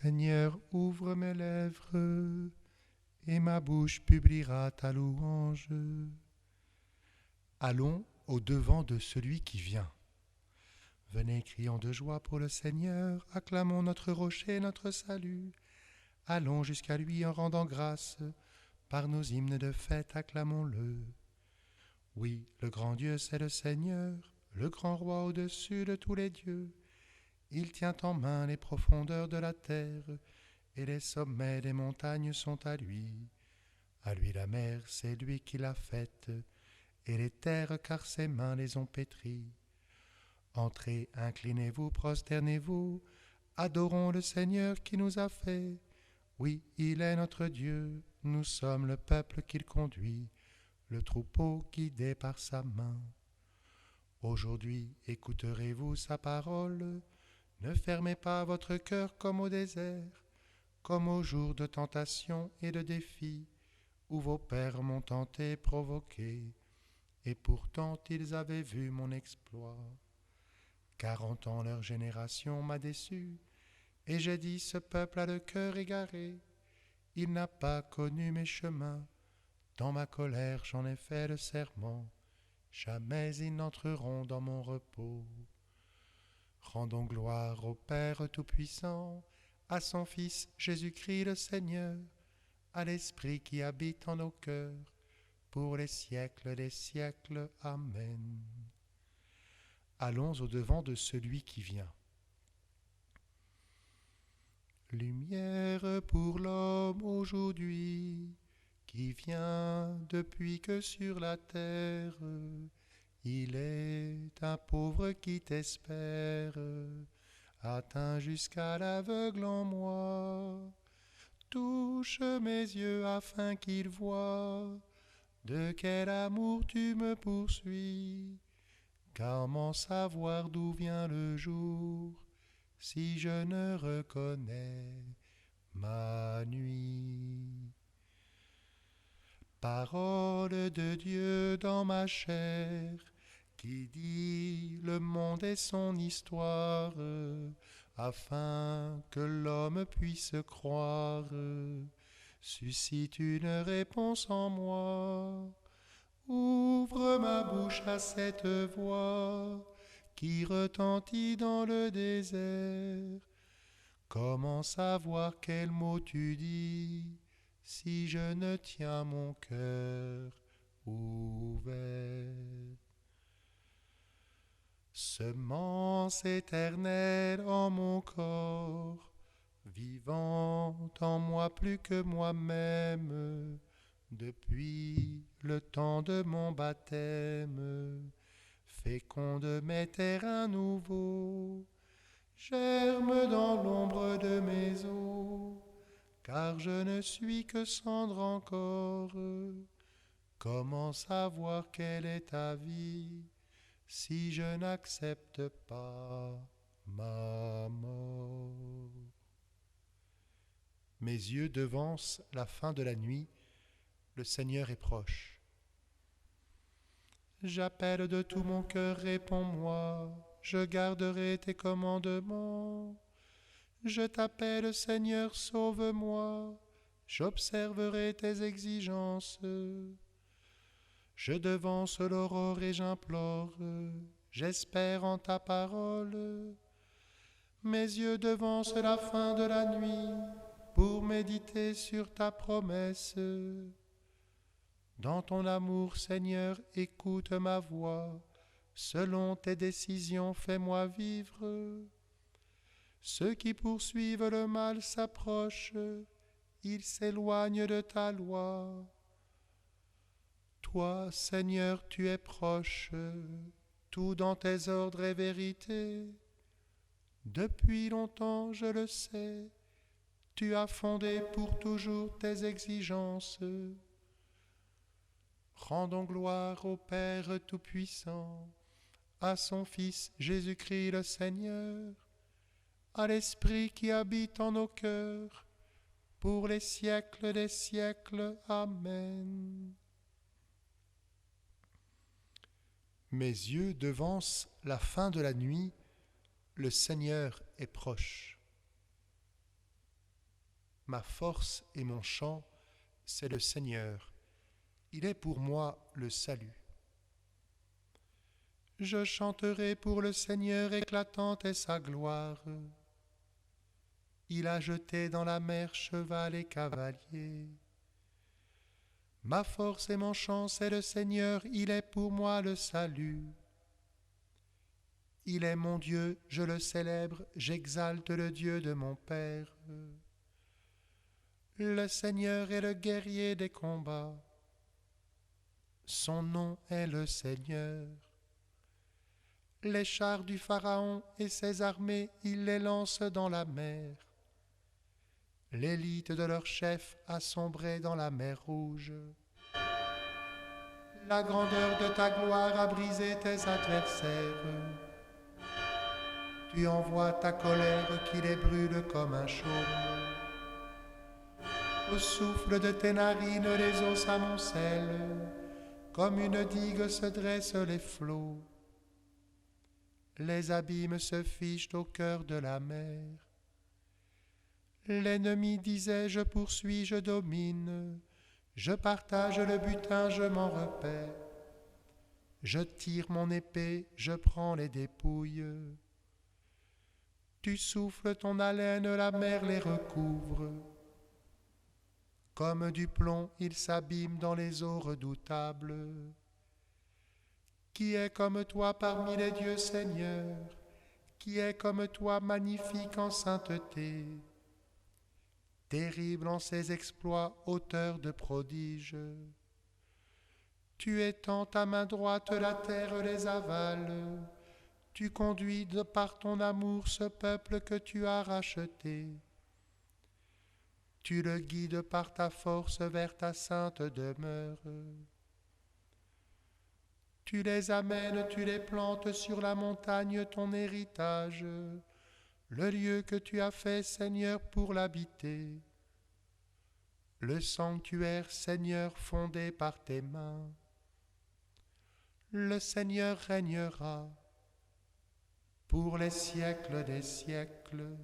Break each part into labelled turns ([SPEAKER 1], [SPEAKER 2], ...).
[SPEAKER 1] Seigneur, ouvre mes lèvres, et ma bouche publiera ta louange. Allons au-devant de celui qui vient. Venez, crions de joie pour le Seigneur, acclamons notre rocher, notre salut. Allons jusqu'à lui en rendant grâce, par nos hymnes de fête acclamons-le. Oui, le grand Dieu c'est le Seigneur, le grand roi au-dessus de tous les dieux. Il tient en main les profondeurs de la terre, et les sommets des montagnes sont à lui. À lui la mer, c'est lui qui l'a faite, et les terres car ses mains les ont pétries. Entrez, inclinez-vous, prosternez-vous, adorons le Seigneur qui nous a fait. Oui, il est notre Dieu, nous sommes le peuple qu'il conduit, le troupeau guidé par sa main. Aujourd'hui, écouterez-vous sa parole, ne fermez pas votre cœur comme au désert, comme au jour de tentation et de défi, où vos pères m'ont tenté, provoqué, et pourtant ils avaient vu mon exploit. 40 ans leur génération m'a déçu, et j'ai dit ce peuple a le cœur égaré, il n'a pas connu mes chemins, dans ma colère j'en ai fait le serment, jamais ils n'entreront dans mon repos. Rendons gloire au Père Tout-Puissant, à son Fils Jésus-Christ le Seigneur, à l'Esprit qui habite en nos cœurs, pour les siècles des siècles. Amen. Allons au-devant de celui qui vient. Lumière pour l'homme aujourd'hui, qui vient depuis que sur la terre, il est un pauvre qui t'espère, atteint jusqu'à l'aveugle en moi. Touche mes yeux afin qu'ils voient de quel amour tu me poursuis. Comment savoir d'où vient le jour si je ne reconnais ma nuit? Parole de Dieu dans ma chair, qui dit le monde et son histoire, afin que l'homme puisse croire, suscite une réponse en moi. Ouvre ma bouche à cette voix qui retentit dans le désert. Comment savoir quel mot tu dis si je ne tiens mon cœur ouvert? Semence éternelle en mon corps, vivante en moi plus que moi-même, depuis le temps de mon baptême, féconde mes terrains nouveaux, germe dans l'ombre de mes eaux, car je ne suis que cendre encore. Comment savoir quelle est ta vie si je n'accepte pas ma mort? Mes yeux devancent la fin de la nuit, le Seigneur est proche. J'appelle de tout mon cœur, réponds-moi, je garderai tes commandements. Je t'appelle, Seigneur, sauve-moi, j'observerai tes exigences. Je devance l'aurore et j'implore, j'espère en ta parole. Mes yeux devancent la fin de la nuit pour méditer sur ta promesse. Dans ton amour, Seigneur, écoute ma voix, selon tes décisions, fais-moi vivre. Ceux qui poursuivent le mal s'approchent, ils s'éloignent de ta loi. Toi, Seigneur, tu es proche, tout dans tes ordres est vérité. Depuis longtemps, je le sais, tu as fondé pour toujours tes exigences. Rendons gloire au Père Tout-Puissant, à son Fils Jésus-Christ le Seigneur, à l'Esprit qui habite en nos cœurs, pour les siècles des siècles. Amen. Mes yeux devancent la fin de la nuit, le Seigneur est proche. Ma force et mon chant, c'est le Seigneur. Il est pour moi le salut. Je chanterai pour le Seigneur, éclatante est sa gloire. Il a jeté dans la mer cheval et cavalier. Ma force et mon chant, c'est le Seigneur, il est pour moi le salut. Il est mon Dieu, je le célèbre, j'exalte le Dieu de mon Père. Le Seigneur est le guerrier des combats. Son nom est le Seigneur. Les chars du Pharaon et ses armées, il les lance dans la mer. L'élite de leur chef a sombré dans la mer Rouge. La grandeur de ta gloire a brisé tes adversaires. Tu envoies ta colère qui les brûle comme un chaume. Au souffle de tes narines, les eaux s'amoncellent. Comme une digue se dressent les flots. Les abîmes se fichent au cœur de la mer. L'ennemi disait, je poursuis, je domine. Je partage le butin, je m'en repais. Je tire mon épée, je prends les dépouilles. Tu souffles ton haleine, la mer les recouvre. Comme du plomb, ils s'abîment dans les eaux redoutables. Qui est comme toi parmi les dieux, Seigneur? Qui est comme toi magnifique en sainteté? Terrible en ses exploits, auteur de prodiges. Tu étends ta main droite, la terre les avale. Tu conduis de par ton amour ce peuple que tu as racheté. Tu le guides par ta force vers ta sainte demeure. Tu les amènes, tu les plantes sur la montagne, ton héritage, le lieu que tu as fait, Seigneur, pour l'habiter. Le sanctuaire, Seigneur, fondé par tes mains. Le Seigneur régnera pour les siècles des siècles.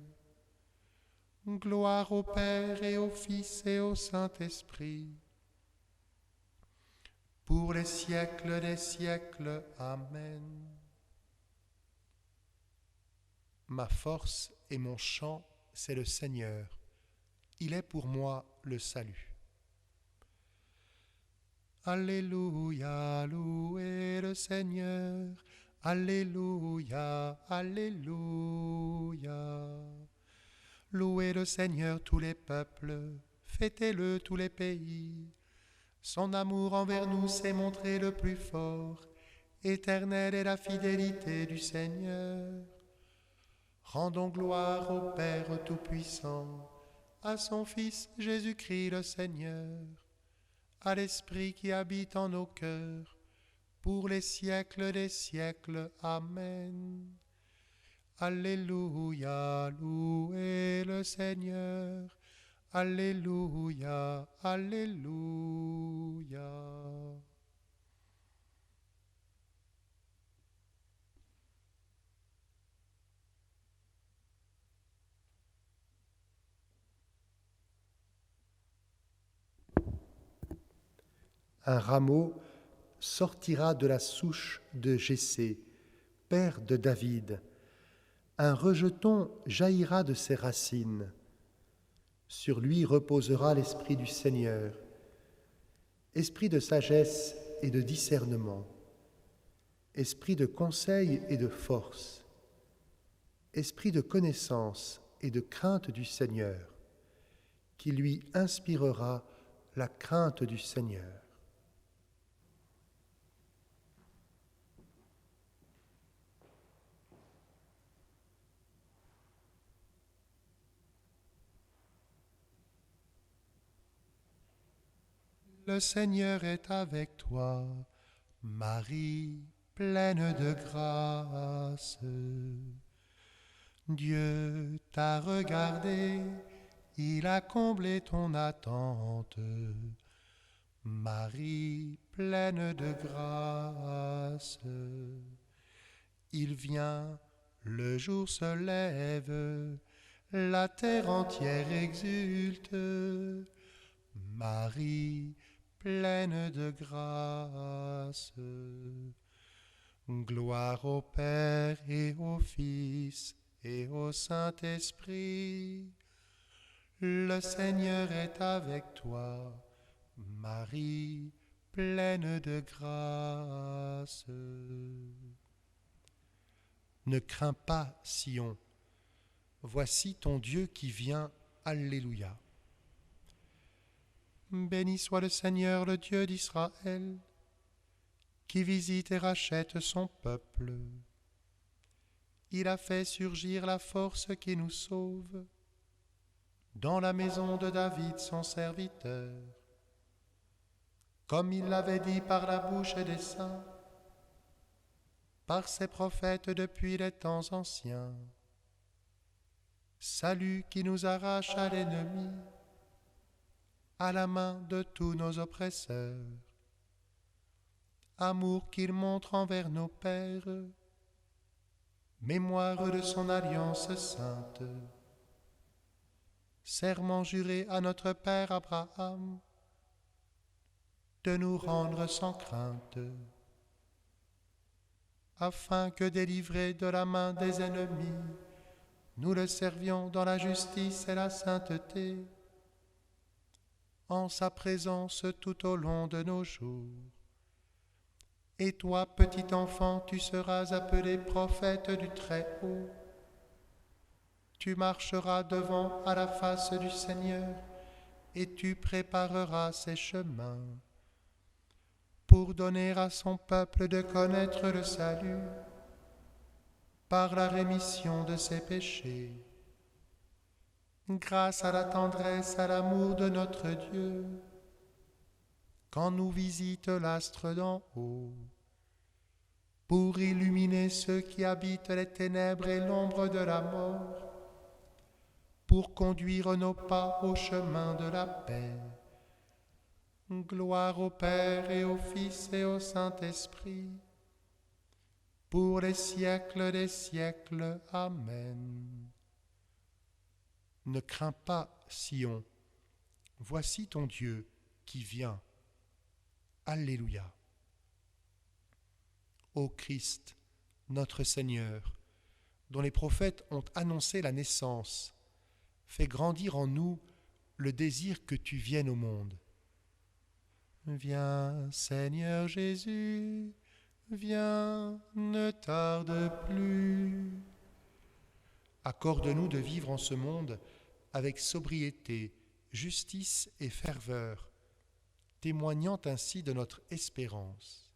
[SPEAKER 1] Gloire au Père et au Fils et au Saint-Esprit, pour les siècles des siècles. Amen. Ma force et mon chant, c'est le Seigneur. Il est pour moi le salut. Alléluia, louez le Seigneur. Alléluia, alléluia. Louez le Seigneur tous les peuples, fêtez-le tous les pays. Son amour envers nous s'est montré le plus fort. Éternelle est la fidélité du Seigneur. Rendons gloire au Père Tout-Puissant, à son Fils Jésus-Christ le Seigneur, à l'Esprit qui habite en nos cœurs, pour les siècles des siècles. Amen. Alléluia, louez le Seigneur. Alléluia, alléluia. Un rameau sortira de la souche de Jessé, père de David. Un rejeton jaillira de ses racines. Sur lui reposera l'esprit du Seigneur, esprit de sagesse et de discernement, esprit de conseil et de force, esprit de connaissance et de crainte du Seigneur, qui lui inspirera la crainte du Seigneur. Le Seigneur est avec toi, Marie, pleine de grâce. Dieu t'a regardé, il a comblé ton attente. Marie, pleine de grâce. Il vient, le jour se lève, la terre entière exulte. Marie, pleine de grâce. Gloire au Père et au Fils et au Saint-Esprit. Le Seigneur est avec toi, Marie, pleine de grâce. Ne crains pas, Sion, voici ton Dieu qui vient, Alléluia. Béni soit le Seigneur, le Dieu d'Israël, qui visite et rachète son peuple. Il a fait surgir la force qui nous sauve dans la maison de David son serviteur, comme il l'avait dit par la bouche des saints, par ses prophètes depuis les temps anciens. Salut qui nous arrache à l'ennemi, à la main de tous nos oppresseurs. Amour qu'il montre envers nos pères, mémoire de son alliance sainte. Serment juré à notre père Abraham, de nous rendre sans crainte, afin que délivrés de la main des ennemis, nous le servions dans la justice et la sainteté, en sa présence tout au long de nos jours. Et toi, petit enfant, tu seras appelé prophète du Très-Haut. Tu marcheras devant à la face du Seigneur, et tu prépareras ses chemins, pour donner à son peuple de connaître le salut, par la rémission de ses péchés. Grâce à la tendresse, à l'amour de notre Dieu, quand nous visite l'astre d'en haut, pour illuminer ceux qui habitent les ténèbres et l'ombre de la mort, pour conduire nos pas au chemin de la paix. Gloire au Père et au Fils et au Saint-Esprit, pour les siècles des siècles. Amen. Ne crains pas, Sion, voici ton Dieu qui vient. Alléluia. Ô Christ, notre Seigneur, dont les prophètes ont annoncé la naissance, fais grandir en nous le désir que tu viennes au monde. Viens, Seigneur Jésus, viens, ne tarde plus. Accorde-nous de vivre en ce monde avec sobriété, justice et ferveur, témoignant ainsi de notre espérance.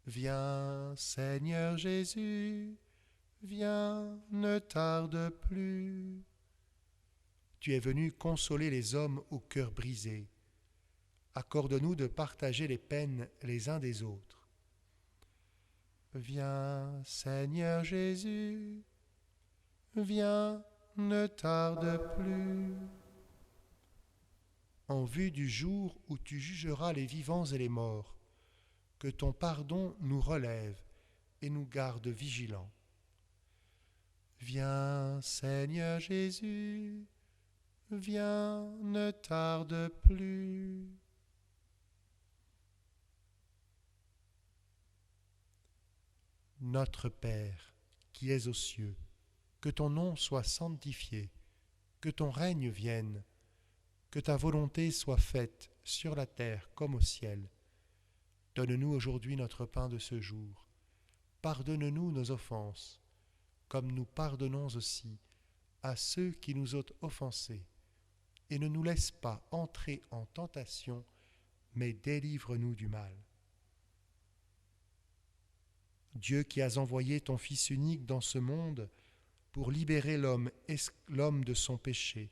[SPEAKER 1] Viens, Seigneur Jésus, viens, ne tarde plus. Tu es venu consoler les hommes au cœur brisé. Accorde-nous de partager les peines les uns des autres. Viens, Seigneur Jésus, viens, ne tarde plus. En vue du jour où tu jugeras les vivants et les morts, que ton pardon nous relève et nous garde vigilants. Viens, Seigneur Jésus, viens, ne tarde plus. Notre Père, qui es aux cieux, que ton nom soit sanctifié, que ton règne vienne, que ta volonté soit faite sur la terre comme au ciel. Donne-nous aujourd'hui notre pain de ce jour. Pardonne-nous nos offenses, comme nous pardonnons aussi à ceux qui nous ont offensés. Et ne nous laisse pas entrer en tentation, mais délivre-nous du mal. Dieu qui as envoyé ton Fils unique dans ce monde pour libérer l'homme de son péché,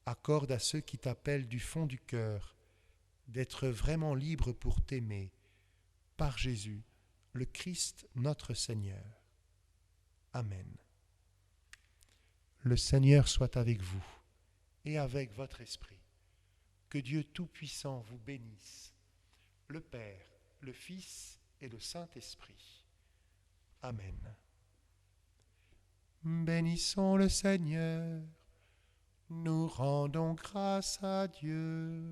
[SPEAKER 1] accorde à ceux qui t'appellent du fond du cœur d'être vraiment libres pour t'aimer, par Jésus, le Christ notre Seigneur. Amen. Le Seigneur soit avec vous et avec votre esprit. Que Dieu Tout-Puissant vous bénisse, le Père, le Fils et le Saint-Esprit. Amen. Bénissons le Seigneur, nous rendons grâce à Dieu.